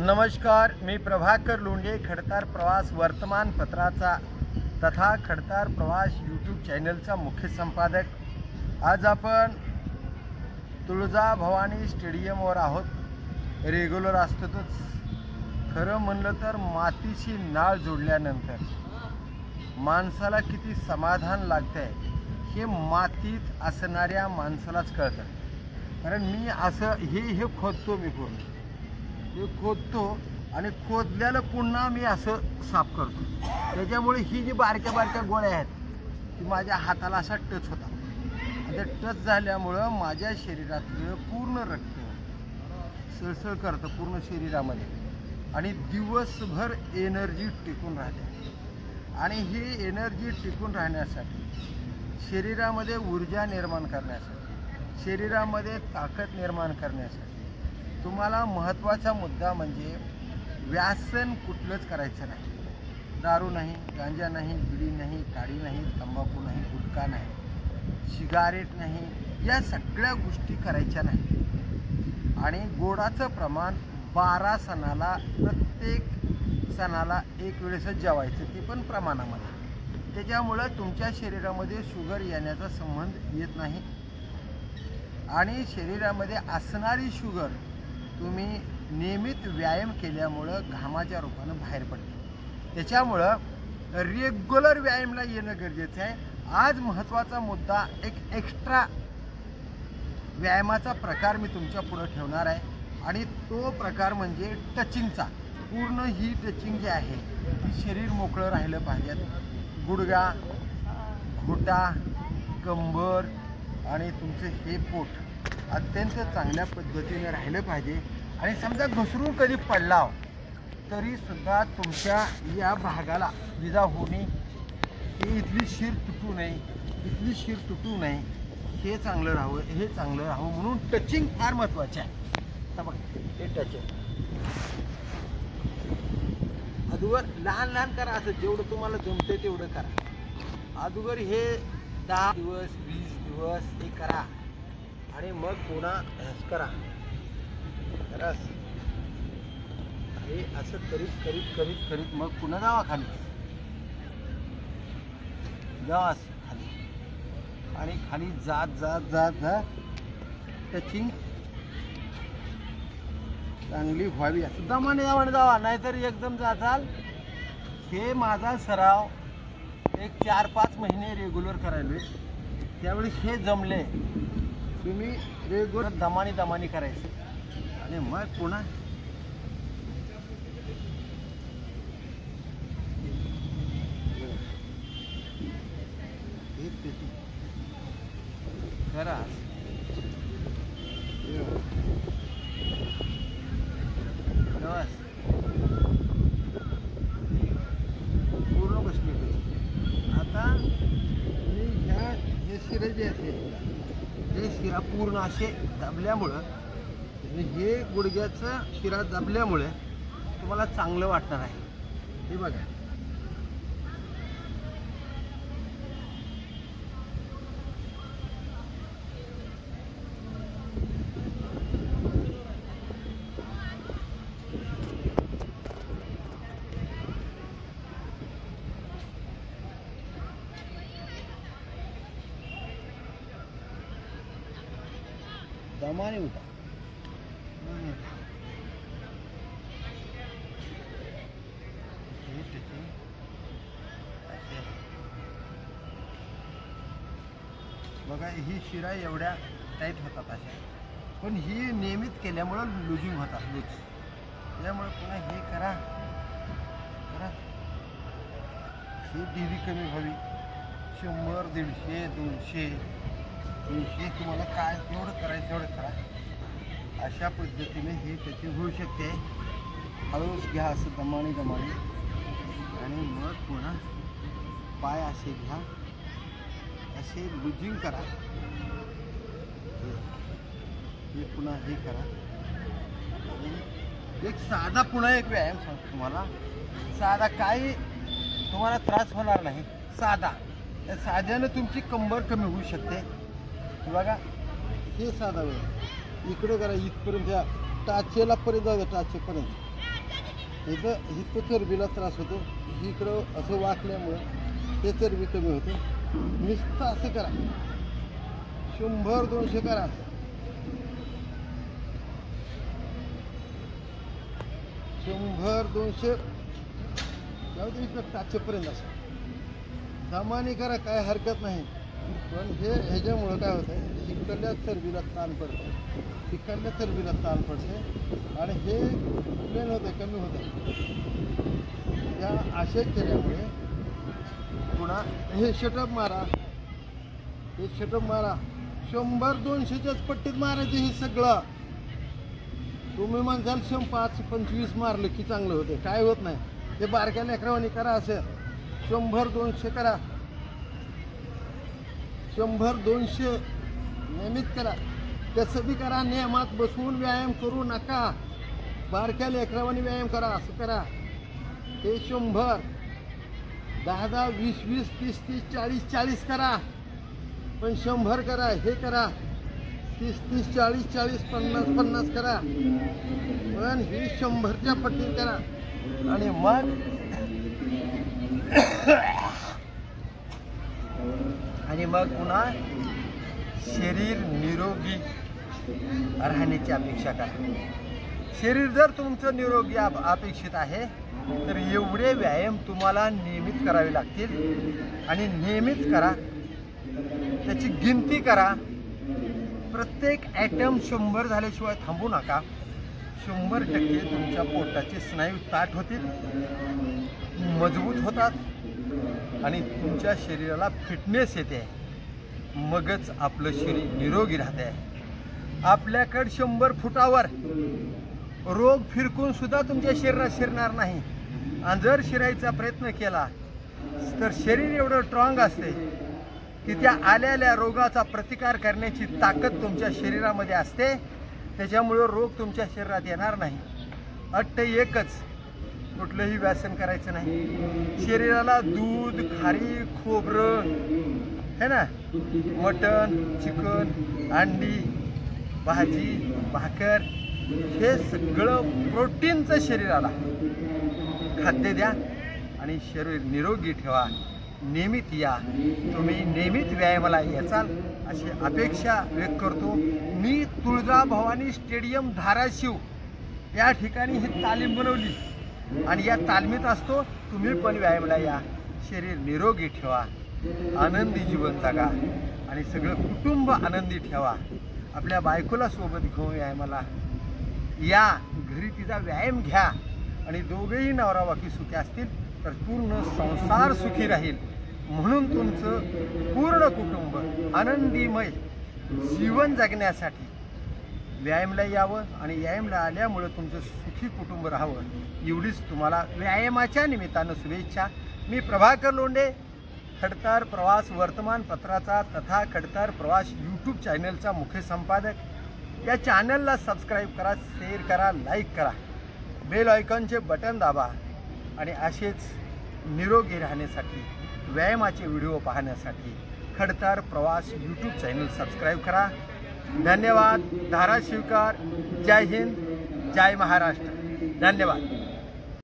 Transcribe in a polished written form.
नमस्कार, मी प्रभाकर लोंढे, खडतार प्रवास वर्तमानपत्राचा तथा खडतार प्रवास यूट्यूब चॅनलचा मुख्य संपादक। आज आपण तुळजाभवानी स्टेडियमवर आहोत। रेग्युलर असतोच, खरं म्हणलं तर मातीशी नाळ जोडल्यानंतर माणसाला किती समाधान लागतंय हे मातीत असणाऱ्या माणसालाच कळतं। कारण मी असं हे खोदतो, मी पूर्ण हे खोदतो आणि खोदल्याला पुन्हा मी असं साफ करतो। त्याच्यामुळे ही जी बारक्या बारक्या गोळ्या आहेत ती माझ्या हाताला असा टच होता। आणि टच झाल्यामुळं माझ्या शरीरातलं पूर्ण रक्त सळसळ करतं पूर्ण शरीरामध्ये आणि दिवसभर एनर्जी टिकून राहते। आणि ही एनर्जी टिकून राहण्यासाठी, शरीरामध्ये ऊर्जा निर्माण करण्यासाठी, शरीरामध्ये ताकद निर्माण करण्यासाठी तुम्हाला महत्त्वाचा मुद्दा म्हणजे व्यसन कुठलंच करायचं नाही। दारू नाही, गांजा नाही, बिडी नाही, काडी नाही, तंबाखू नाही, गुटखा नाही, सिगारेट नाही, या सगळ्या गोष्टी करायच्या नाही। आणि गोडाचं प्रमाण 12 सणाला, प्रत्येक सणाला एक वेळेसच जेवायचं, ते पण प्रमाणामध्ये। त्याच्यामुळं तुमच्या शरीरामध्ये शुगर येण्याचा संबंध येत नाही आणि शरीरामध्ये असणारी शुगर तुम्ही नियमित व्यायाम केल्यामुळं घामाच्या रूपानं बाहेर पडते। त्याच्यामुळं रेग्युलर व्यायामला येणं गरजेचं आहे। आज महत्त्वाचा मुद्दा, एक एक्स्ट्रा व्यायामाचा प्रकार मी तुमच्या पुढे ठेवणार आहे आणि तो प्रकार म्हणजे टचिंगचा। पूर्ण ही टचिंग जी आहे ती शरीर मोकळं राहिलं पाहिजे। गुडघा, घोटा, कंबर आणि तुमचं हे पोट अत्यंत चांगल्या पद्धतीने राहिलं पाहिजे। आणि समजा घसरून कधी पडला तरी सुद्धा तुमच्या या भागाला विजा होणे, ही इथली शिर तुटू नये, इथली शिर तुटू नये, हे चांगलं राहावं म्हणून टचिंग फार महत्त्वाचे आहे। आता बघ, हे टचिंग अगोदर लहान लहान करा, असं जेवढं तुम्हाला जमते तेवढं करा। अगोदर हे 10 दिवस 20 दिवस हे करा आणि मग पुन्हा करा। हे असं करीत करीत करीत करीत मग पुन्हा जावा खाली, जावा खाली आणि खाली जात जात जात जात टचिंग चांगली व्हावी, असं दमाने दमाने जावा, नाहीतर एकदम जाचाल। हे माझा सराव एक 4-5 महिने रेग्युलर करायला, त्यावेळी हे जमले। तुम्ही रेग्युलर दमानी करायचं आणि मग पुन्हा करा। पूर्ण बसले। आता हे शिरे जे आहेत हे शिरा पूर्ण असे दाबल्यामुळं, हे गुडघ्याचं शिरा दाबल्यामुळे तुम्हाला चांगलं वाटणार आहे। हे बघा, दमाने उठा। बघा, ही शिरा एवढ्या टाईट होतात अशा, पण ही नियमित केल्यामुळं लुजिंग होतात, लूज। त्यामुळे पुन्हा हे करा, ही डिरी कमी व्हावी। 100, 150, 200, 300 तुम्हाला काय जेवढं करायचं तेवढं करा। अशा पद्धतीने हे त्याची होऊ शकते। हळूच घ्या, असं दमाने आणि मग पुन्हा पाय असे घ्या, असे लुजिंग करा। हे पुन्हा हे करा। एक साधा पुन्हा एक व्यायाम सांगतो तुम्हाला, साधा काही तुम्हाला त्रास होणार नाही, साधा। त्या साध्यानं तुमची कंबर कमी होऊ शकते। बघा, हे साधा वेळ इकडे करा, इथपर्यंत टाचेला पर्यंत जाऊ द्या, टाचेपर्यंत इथं चरबीला त्रास होतो, इकडं असं वाकल्यामुळं ते चरबी कमी होते. नुसतं असं करा, 100-200 करा. जाऊ दे इकडं टाचेपर्यंत असं सामान्य करा, काय हरकत नाही. पण ह्याच्यामुळं काय होतं, इकडल्या चरबीला ताण पडतं, तिकडल्या चरबीला ताण पडते आणि हे प्लेन होतं, कमी होतं. या असे केल्यामुळे पुन्हा हे शटअप मारा, 100-200च्याच पट्टीत मारायचं. हे सगळं तुम्ही म्हणसाल 5-25 मारलं की चांगलं होतं, काय होत नाही. ते बारक्या लेकरावानी करा, असं 100-200 करा, 100-200 नियमित करा. कसं बी करा, नियमात बसवून व्यायाम करू नका. बारक्या लेकरावानी व्यायाम करा, असं करा. हे 100, 10-10, 20-20, 30-30, 40-40 करा, पण 100 करा. हे करा 30-30, 40-40, 50-50 करा, पण ही 100च्या पट्टीत करा. आणि मग पुन्हा शरीर निरोगी राहण्याची अपेक्षा करा. शरीर जर तुमचं निरोगी अपेक्षित आहे तर एवढे व्यायाम तुम्हाला नियमित करावे लागतील. आणि नियमित करा, त्याची गिनती करा. प्रत्येक ॲटम 100 झाल्याशिवाय थांबू नका. 100% तुमच्या पोटाचे स्नायू ताठ होतील, मजबूत होतात आणि तुमच्या शरीराला फिटनेस येते. मगच आपलं शरीर निरोगी राहते. आपल्याकडे 100 फुटावर रोग फिरकून सुद्धा तुमच्या शरीरात शिरणार नाही. आणि जर शिरायचा प्रयत्न केला तर शरीर एवढं स्ट्रॉंग असते की त्या आलेल्या रोगाचा प्रतिकार करण्याची ताकद तुमच्या शरीरामध्ये असते. त्याच्यामुळं रोग तुमच्या शरीरात येणार नाही. अट्ट एकच, कुठलंही व्यसन करायचं नाही. शरीराला दूध, खारी, खोबरं, है ना, मटण, चिकन, अंडी, भाजी, भाकर, हे सगळं प्रोटीनचं शरीराला खाद्य द्या आणि शरीर निरोगी ठेवा. नियमित या, तुम्ही नियमित व्यायामाला याचाल अशी अपेक्षा व्यक्त करतो. मी तुळजाभवानी स्टेडियम धाराशिव या ठिकाणी ही तालीम बनवली आणि या तालमीत असतो. तुम्ही पण व्यायामाला या, शरीर निरोगी ठेवा, आनंदी जीवन जगा आणि सगळं कुटुंब आनंदी ठेवा. आपल्या बायकोला सोबत घेऊन व्यायामाला या, घरी तिचा व्यायाम घ्या आणि दोघेही नवरा बायको सुखी असतील तर पूर्ण संसार सुखी राहील. म्हणून तुमचं पूर्ण कुटुंब आनंदीमय जीवन जगण्यासाठी व्यायामाला यावं आणि व्यायामाला आल्यामुळं तुमचं सुखी कुटुंब राहावं, एवढीच तुम्हाला व्यायामाच्या निमित्तानं शुभेच्छा. मी प्रभाकर लोंढे, खडतर प्रवास वर्तमानपत्राचा तथा खडतर प्रवास यूट्यूब चॅनलचा मुख्य संपादक. या चॅनलला सबस्क्राईब करा, शेअर करा, लाईक करा, बेल आयकॉनचे बटन दाबा आणि असेच निरोगी राहण्यासाठी व्यायामाचे व्हिडिओ पाहण्यासाठी खडतर प्रवास यूट्यूब चॅनल सबस्क्राईब करा. धन्यवाद. धाराशिवकर. जय हिंद, जय महाराष्ट्र. धन्यवाद.